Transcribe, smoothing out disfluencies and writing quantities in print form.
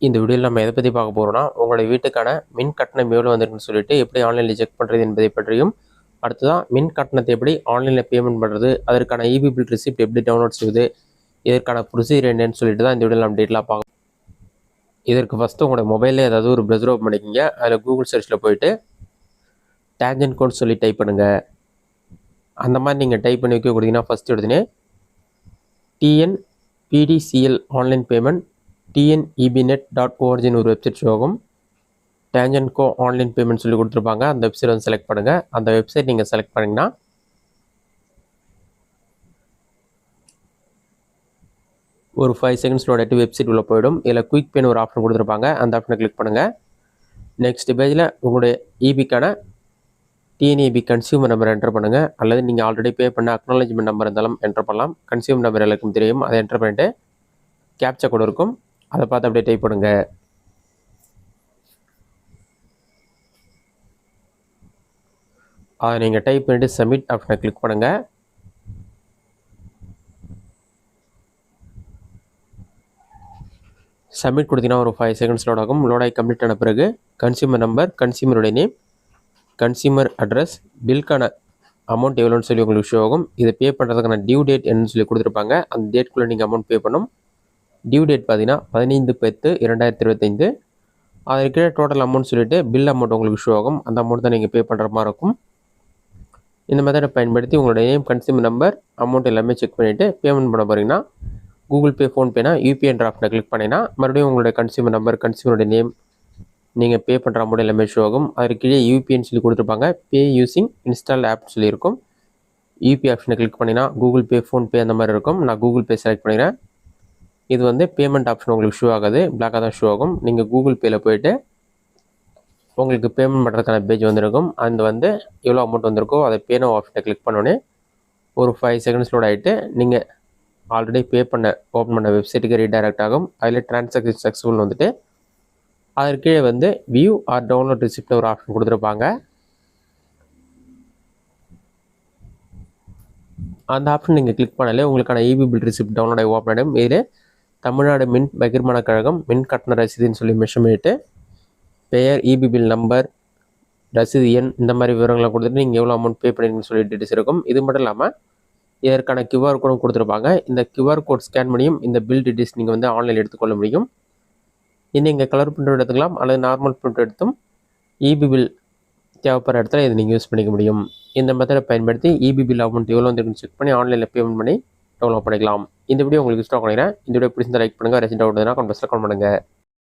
இந்த வீடியோவில் நம்ம எதை பற்றி பார்க்க போகிறோம்னா, உங்களுடைய வீட்டுக்கான மின் கட்டணம் எவ்வளோ வந்திருக்குன்னு சொல்லிட்டு எப்படி ஆன்லைனில் செக் பண்ணுறது என்பதை பற்றியும், அடுத்ததான் மின் கட்டணத்தை எப்படி ஆன்லைனில் பேமெண்ட் பண்ணுறது, அதற்கான இபி பில் ரிசிப்ட் எப்படி டவுன்லோட் செய்வது, இதற்கான ப்ரொசீஜர் என்னன்னு சொல்லிட்டு தான் இந்த வீடியோவில் நம்ம டீட்டெயிலாக பார்க்கலாம். இதற்கு ஃபஸ்ட்டு உங்களோட மொபைலில் ஏதாவது ஒரு ப்ரௌசர் ஓப்பன் பண்ணிக்கிங்க. அதில் கூகுள் சர்ச்சில் போயிட்டு டேஞ்சன்ட் கோட் சொல்லி டைப் பண்ணுங்கள். அந்த மாதிரி நீங்கள் டைப் பண்ணி வைக்க கொடுத்தீங்கன்னா ஃபஸ்ட்டு எடுத்துனே TNPDCL ஆன்லைன் பேமெண்ட் TNEBnet.org ஒரு வெப்சைட் ஷோ ஆகும். டேஞ்சன்ட் கோ ஆன்லைன் பேமெண்ட் சொல்லி கொடுத்துருப்பாங்க. அந்த வெப்சைட் வந்து செலக்ட் பண்ணுங்கள். அந்த வெப்சைட் நீங்கள் செலக்ட் பண்ணிங்கன்னா ஒரு 5 செகண்ட்ஸோட வெப்சைட் உள்ள போயிடும். இதில் குயிக் பேன் ஒரு ஆப்ஷன் கொடுத்துருப்பாங்க. அந்த ஆப்ஷனை கிளிக் பண்ணுங்கள். நெக்ஸ்ட் பேஜில் உங்களுடைய இபிக்கான டிஎன்இபி கன்சியூமர் நம்பர் என்டர் பண்ணுங்கள். அல்லது நீங்கள் ஆல்ரெடி பே பண்ண அக்னாலஜ்மெண்ட் நம்பர் இருந்தாலும் என்டர் பண்ணலாம். கன்சியூமர் நம்பர் எல்லாருக்கும் தெரியும். அதை என்டர் பண்ணிவிட்டு கேப்சா கோடு இருக்கும், அதை பார்த்து அப்படியே டைப் பண்ணுங்கள். அதை நீங்கள் டைப் பண்ணிவிட்டு சப்மிட் ஆப்ஷனை கிளிக் பண்ணுங்கள். சப்மிட் கொடுத்தீங்கன்னா ஒரு 5 செகண்ட்ஸ் லோட் ஆகும். லோடாகி கம்ப்ளீட் ஆன பிறகு கன்சியூமர் நம்பர், கன்சியூமருடைய நேம், கன்சியூமர் அட்ரஸ், பில்கான அமௌண்ட் எவ்வளோன்னு சொல்லி உங்களுக்கு ஷோ ஆகும். இதை பே பண்ணுறதுக்கான டியூ டேட் என்னன்னு சொல்லி கொடுத்துருப்பாங்க. அந்த டேட்குள்ளே நீங்கள் அமௌண்ட் பே பண்ணணும். டியூ டேட் பார்த்தீங்கன்னா 15/10/2025. அதற்கு டோட்டல் அமௌண்ட் சொல்லிவிட்டு பில் அமௌண்ட் உங்களுக்கு ஷோ ஆகும். அந்த அமௌண்ட் தான் நீங்கள் பே பண்ணுற மாதிரி இருக்கும். இந்த மெத்தடை பயன்படுத்தி உங்களுடைய நேம், கன்சியூமர் நம்பர், அமௌண்ட் எல்லாமே செக் பண்ணிவிட்டு பேமெண்ட் பண்ண போகிறீங்கன்னா கூகுள் பே, ஃபோன்பேனா யூபிஐன்ற ஆப்ஷனை கிளிக் பண்ணிங்கன்னா மறுபடியும் உங்களுடைய கன்சியூமர் நம்பர், கன்சியூமருடைய நேம், நீங்கள் பே பண்ணுற அமௌண்ட் எல்லாமே ஷோ ஆகும். அதற்கு கீழே யூபிஐன்னு சொல்லி கொடுத்துருப்பாங்க. பே யூஸிங் இன்ஸ்டால் ஆப் சொல்லியிருக்கும். யூபிஐ ஆப்ஷனை கிளிக் பண்ணிங்கன்னா கூகுள் பே, ஃபோன்பே அந்த மாதிரி இருக்கும். நான் கூகுள் பே செலக்ட் பண்ணிக்கிறேன். இது வந்து பேமெண்ட் ஆப்ஷன் உங்களுக்கு ஷோ ஆகாது, பிளாக்காக தான் ஷோ ஆகும். நீங்கள் கூகுள் பேயில் போய்ட்டு உங்களுக்கு பேமெண்ட் பண்ணுறதுக்கான பேஜ் வந்துருக்கும். அந்த வந்து எவ்வளோ அமௌண்ட் வந்திருக்கோ அதை பேனோ ஆப்ஷனை கிளிக் பண்ணோன்னே ஒரு 5 செகண்ட்ஸ் லோட் ஆகிட்டு நீங்கள் ஆல்ரெடி பே பண்ண ஓப்பன் பண்ண வெப்சைட்டுக்கு ரீடைரக்ட் ஆகும். அதில் டிரான்சாக்ஷன் சக்ஸஸ்ஃபுல் வந்துட்டு அதற்கு கீழே வந்து வியூ ஆர் டவுன்லோட் ரிசிப்ட்னு ஒரு ஆப்ஷன் கொடுத்துருப்பாங்க. அந்த ஆப்ஷன் நீங்கள் கிளிக் பண்ணாலே உங்களுக்கான இபி பில் ரிசிப்ட் டவுன்லோட் ஆகி ஓப்பன் ஆகிடும். இதில் தமிழ்நாடு மின் பகிர்மான கழகம் மின் கட்டண ரசீதுன்னு சொல்லி மென்ஷன் பண்ணிவிட்டு பெயர், இபி பில் நம்பர், ரசீது எண், இந்த மாதிரி விவரங்களை கொடுத்துட்டு நீங்கள் எவ்வளோ அமௌண்ட் பே பண்ணிங்கன்னு சொல்லி டீட்டெயில்ஸ் இருக்கும். இது மட்டும் இல்லாமல் இதற்கான QR கோடும் கொடுத்துருப்பாங்க. இந்த QR கோட் ஸ்கேன் பண்ணியும் இந்த பில் டீட்டெயில்ஸ் நீங்கள் வந்து ஆன்லைனில் எடுத்துக்கொள்ள முடியும். நீங்கள் கலர் பிரிண்ட் எடுத்துக்கலாம், அல்லது நார்மல் பிரிண்ட் எடுத்தும் இபி பில் தேவைப்படுற இடத்துல இதை நீங்கள் யூஸ் பண்ணிக்க முடியும். இந்த மெத்தடை பயன்படுத்தி இபி பில் அமௌண்ட் எவ்வளோ வந்துருக்குன்னு செக் பண்ணி ஆன்லைனில் பேமெண்ட் பண்ணி டவுன்லோட் பண்ணிக்கலாம். இந்த வீடியோ உங்களுக்கு இஷ்டம் பண்ணிக்கிறேன். இந்த வீடியோ பிடிச்சிருந்தா லைக் பண்ணுங்கள். ரெசிட் அவுட்னா கமெண்ட் பாக்ஸில் கமெண்ட் பண்ணுங்கள்.